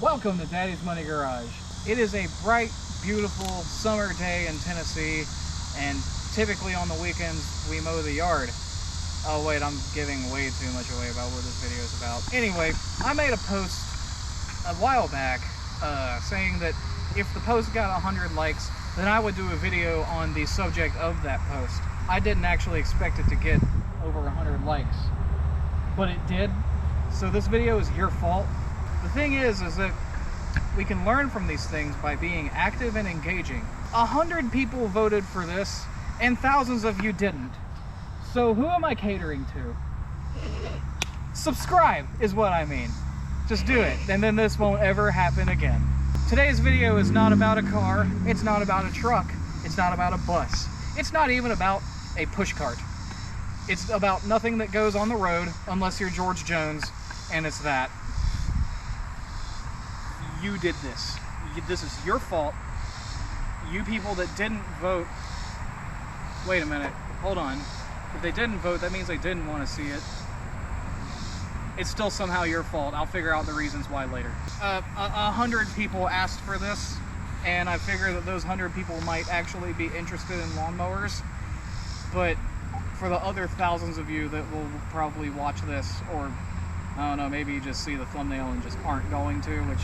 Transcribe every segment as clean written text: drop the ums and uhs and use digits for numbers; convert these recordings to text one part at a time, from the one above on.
Welcome to Daddy's Money Garage. It is a bright, beautiful summer day in Tennessee, and typically on the weekends we mow the yard. Oh wait, I'm giving way too much away about what this video is about. Anyway, I made a post a while back saying that if the post got 100 likes, then I would do a video on the subject of that post. I didn't actually expect it to get over 100 likes, but it did. So this video is your fault. The thing is that we can learn from these things by being active and engaging. 100 people voted for this, and thousands of you didn't. So who am I catering to? Subscribe is what I mean. Just do it, and then this won't ever happen again. Today's video is not about a car, it's not about a truck, it's not about a bus, it's not even about a push cart. It's about nothing that goes on the road unless you're George Jones, and it's that. You did this. This is your fault. You people that didn't vote. Wait a minute. Hold on. If they didn't vote, that means they didn't want to see it. It's still somehow your fault. I'll figure out the reasons why later. 100 people asked for this, and I figure that those 100 people might actually be interested in lawnmowers. But for the other thousands of you that will probably watch this, or I don't know, maybe you just see the thumbnail and just aren't going to, which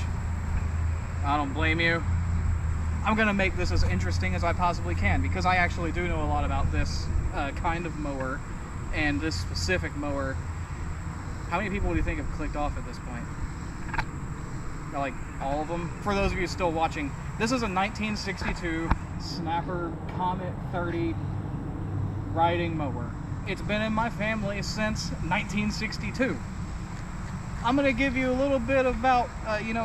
I don't blame you. I'm gonna make this as interesting as I possibly can, because I actually do know a lot about this kind of mower and this specific mower. How many people do you think have clicked off at this point? Like all of them? For those of you still watching, this is a 1962 Snapper Comet 30 riding mower. It's been in my family since 1962. I'm going to give you a little bit about,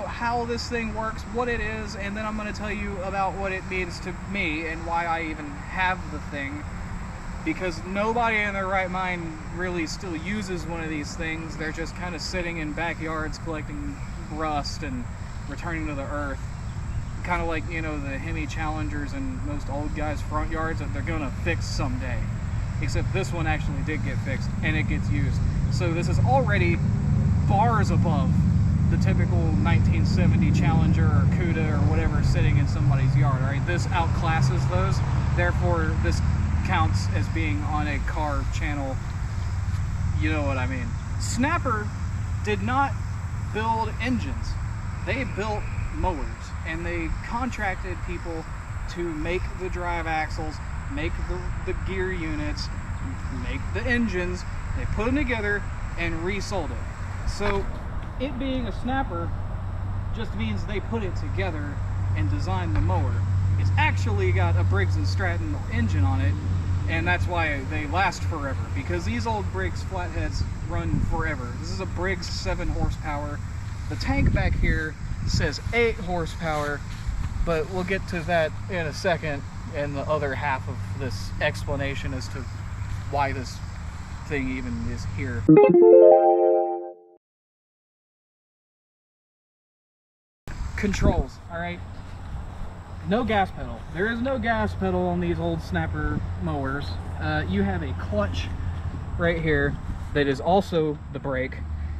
how this thing works, what it is, and then I'm going to tell you about what it means to me and why I even have the thing. Because nobody in their right mind really still uses one of these things. They're just kind of sitting in backyards collecting rust and returning to the earth. Kind of like, the Hemi Challengers and most old guys' front yards that they're going to fix someday. Except this one actually did get fixed, and it gets used. So this is already bars above the typical 1970 Challenger or Cuda or whatever sitting in somebody's yard, right? This outclasses those, therefore this counts as being on a car channel. You know what I mean. Snapper did not build engines. They built mowers, and they contracted people to make the drive axles, make the gear units, make the engines. They put them together and resold it. So it being a Snapper just means they put it together and designed the mower. It's actually got a Briggs & Stratton engine on it, and that's why they last forever, because these old Briggs flatheads run forever. This is a Briggs 7 horsepower. The tank back here says 8 horsepower, but we'll get to that in a second in the other half of this explanation as to why this thing even is here. Controls, alright? No gas pedal. There is no gas pedal on these old Snapper mowers. You have a clutch right here that is also the brake,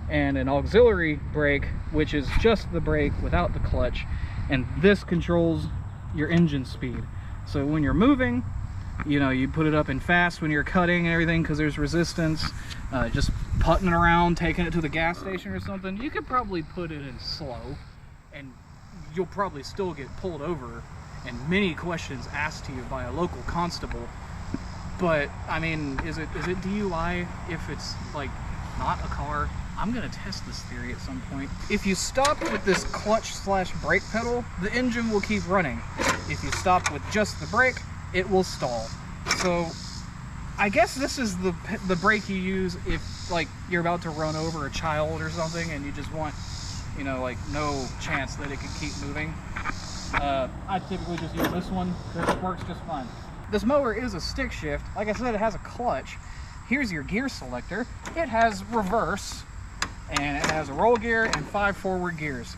and an auxiliary brake, which is just the brake without the clutch, and this controls your engine speed. So when you're moving, you put it up in fast when you're cutting and everything because there's resistance. Just putting it around, taking it to the gas station or something, you could probably put it in slow, and you'll probably still get pulled over and many questions asked to you by a local constable. But I mean, is it DUI if it's like not a car? I'm gonna test this theory at some point. If you stop with this clutch/brake pedal, the engine will keep running. If you stop with just the brake, it will stall. So I guess this is the brake you use if like you're about to run over a child or something and you just want no chance that it can keep moving. I typically just use this one because it works just fine. This mower is a stick shift. Like I said, it has a clutch. Here's your gear selector. It has reverse, and it has a roll gear and 5 forward gears.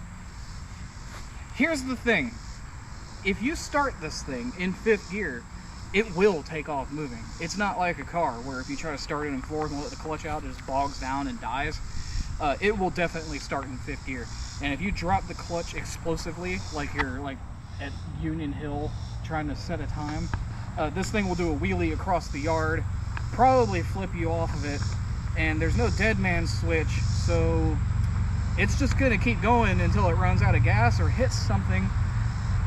Here's the thing. If you start this thing in 5th gear, it will take off moving. It's not like a car where if you try to start it in 4th and let the clutch out, it just bogs down and dies. it will definitely start in 5th gear. And if you drop the clutch explosively, like you're like at Union Hill trying to set a time, this thing will do a wheelie across the yard, probably flip you off of it, and there's no dead man switch, so it's just gonna keep going until it runs out of gas or hits something,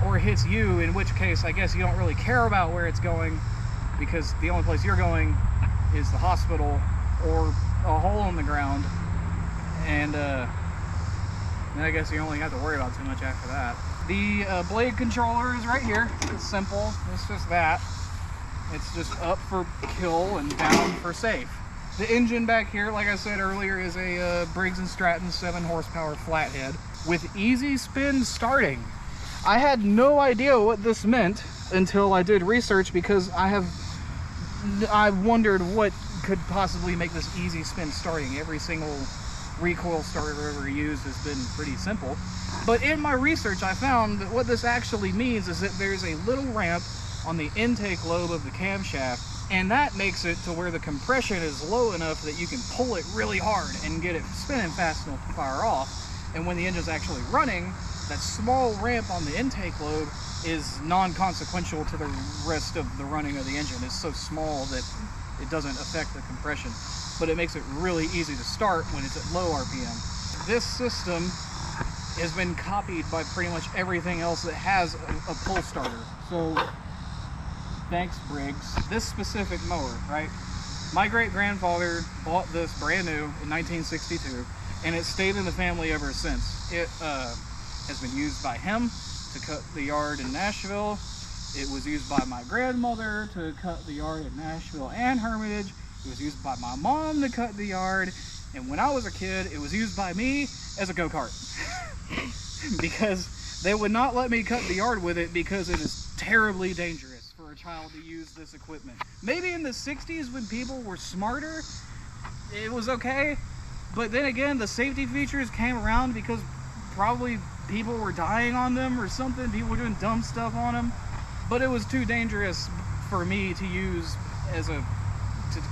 or hits you, in which case I guess you don't really care about where it's going, because the only place you're going is the hospital or a hole in the ground, and I guess you only have to worry about too much after that. The blade controller is right here. It's simple. It's just that. It's just up for kill and down for safe. The engine back here, like I said earlier, is a Briggs & Stratton 7 horsepower flathead with easy spin starting. I had no idea what this meant until I did research, because I've wondered what could possibly make this easy spin starting. Every single recoil starter I've ever used has been pretty simple. But in my research, I found that what this actually means is that there's a little ramp on the intake lobe of the camshaft, and that makes it to where the compression is low enough that you can pull it really hard and get it spinning fast enough to fire off. And when the engine's actually running, that small ramp on the intake lobe is non-consequential to the rest of the running of the engine. It's so small that it doesn't affect the compression, but it makes it really easy to start when it's at low RPM. This system has been copied by pretty much everything else that has a pull starter. So thanks, Briggs. This specific mower, right? My great-grandfather bought this brand new in 1962, and it stayed in the family ever since. It has been used by him to cut the yard in Nashville. It was used by my grandmother to cut the yard in Nashville and Hermitage. It was used by my mom to cut the yard. And when I was a kid, it was used by me as a go-kart. Because they would not let me cut the yard with it because it is terribly dangerous for a child to use this equipment. Maybe in the 60s when people were smarter, it was okay. But then again, the safety features came around because probably people were dying on them or something. People were doing dumb stuff on them. But it was too dangerous for me to use to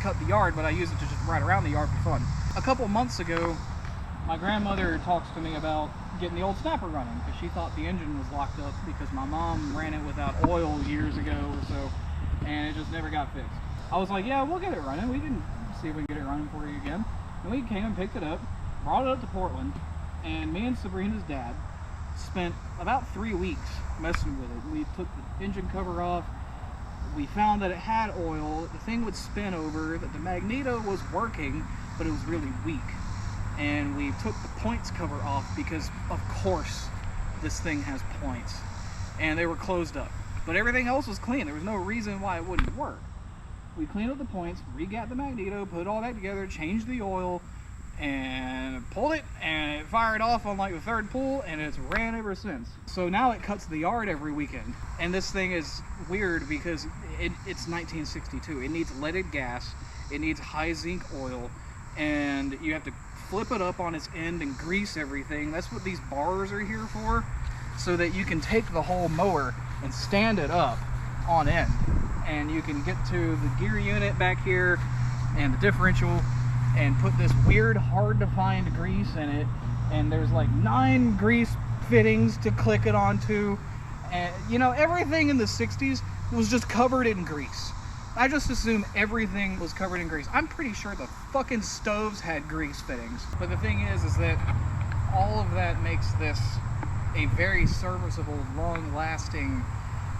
cut the yard, but I use it to just ride around the yard for fun. A couple months ago, my grandmother talks to me about getting the old Snapper running, because she thought the engine was locked up because my mom ran it without oil years ago or so, and it just never got fixed. I was like, yeah, we'll get it running. We can see if we can get it running for you again. And we came and picked it up, brought it up to Portland, and me and Sabrina's dad spent about 3 weeks messing with it. We took the engine cover off. We found that it had oil, the thing would spin over, that the magneto was working, but it was really weak. And we took the points cover off because, of course, this thing has points. And they were closed up. But everything else was clean. There was no reason why it wouldn't work. We cleaned up the points, regat the magneto, put all that together, changed the oil, and pulled it, and it fired off on like the 3rd pull, and it's ran ever since. So now it cuts the yard every weekend. And this thing is weird because it's 1962. It needs leaded gas, it needs high zinc oil, and you have to flip it up on its end and grease everything. That's what these bars are here for, so that you can take the whole mower and stand it up on end, and you can get to the gear unit back here and the differential and put this weird hard to find grease in it, and there's like 9 grease fittings to click it onto, and you know, everything in the 60s was just covered in grease. I just assume everything was covered in grease. I'm pretty sure the fucking stoves had grease fittings. But the thing is that all of that makes this a very serviceable, long-lasting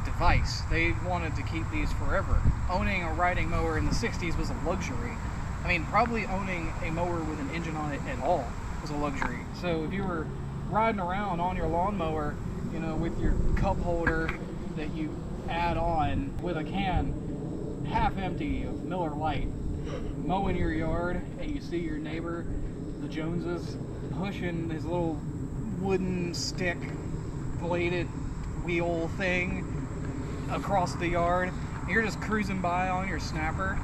device. They wanted to keep these forever. Owning a riding mower in the 60s was a luxury. I mean, probably owning a mower with an engine on it at all was a luxury. So if you were riding around on your lawnmower, you know, with your cup holder that you add on with a can half empty of Miller Lite, mowing your yard, and you see your neighbor, the Joneses, pushing his little wooden stick bladed wheel thing across the yard, and you're just cruising by on your Snapper,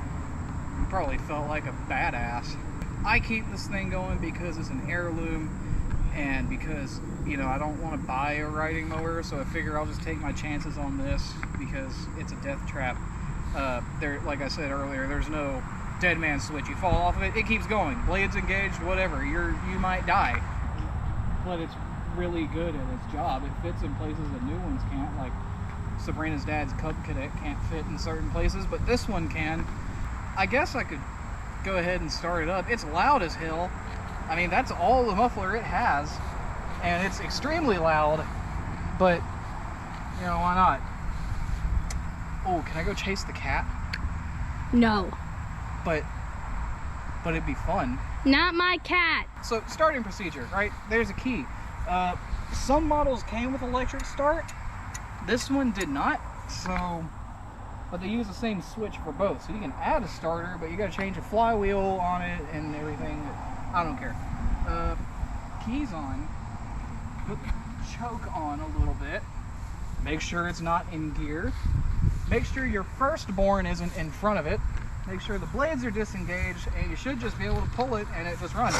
you probably felt like a badass. I keep this thing going because it's an heirloom, and because, you know, I don't want to buy a riding mower, so I figure I'll just take my chances on this because it's a death trap. Like I said earlier, there's no dead man switch. You fall off of it, it keeps going. Blades engaged, whatever. You might die. But it's really good at its job. It fits in places that new ones can't. Like Sabrina's dad's Cub Cadet can't fit in certain places, but this one can. I guess I could go ahead and start it up. It's loud as hell. I mean, that's all the muffler it has, and it's extremely loud, but you know, why not? Oh, can I go chase the cat? No. But it'd be fun. Not my cat. So, starting procedure, right? There's a key. Some models came with electric start. This one did not, so, but they use the same switch for both. So you can add a starter, but you gotta change a flywheel on it and everything. I don't care. Keys on. Put the choke on a little bit. Make sure it's not in gear. Make sure your firstborn isn't in front of it. Make sure the blades are disengaged, and you should just be able to pull it and it just runs.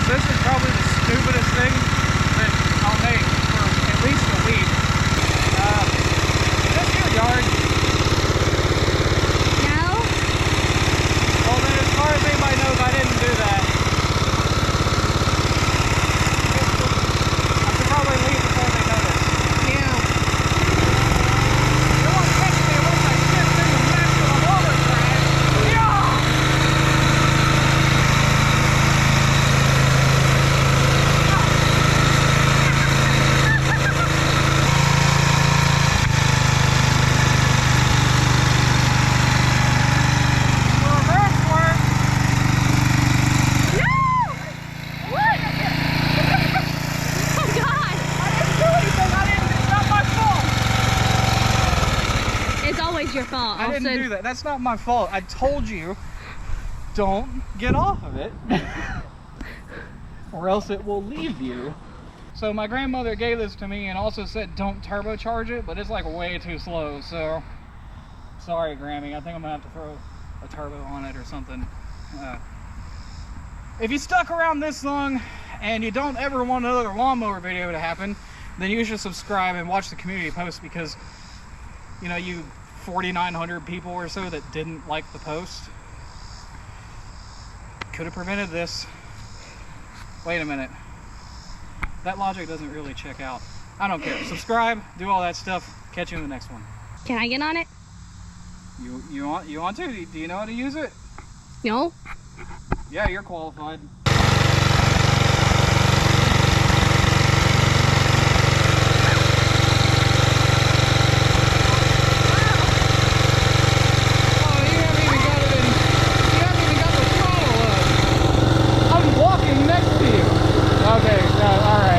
This is probably the stupidest thing that I'll make for at least a week. Is this your yard? No. Well then, as far as anybody knows, I didn't do that. I should probably leave before they notice. Yeah. You won't catch me once I shift into maximum overdrive. Yeah! Your fault. I didn't do that. That's not my fault. I told you, don't get off of it, or else it will leave you. So my grandmother gave this to me and also said don't turbocharge it, but it's like way too slow. So sorry, Grammy. I think I'm gonna have to throw a turbo on it or something. If you stuck around this long and you don't ever want another lawnmower video to happen, then you should subscribe and watch the community post, because you know, you 4,900 people or so that didn't like the post could have prevented this. Wait a minute, that logic doesn't really check out. I don't care. Subscribe, do all that stuff. Catch you in the next one. Can I get on it? You want to? Do you know how to use it? No. Yeah, you're qualified. Okay, all right.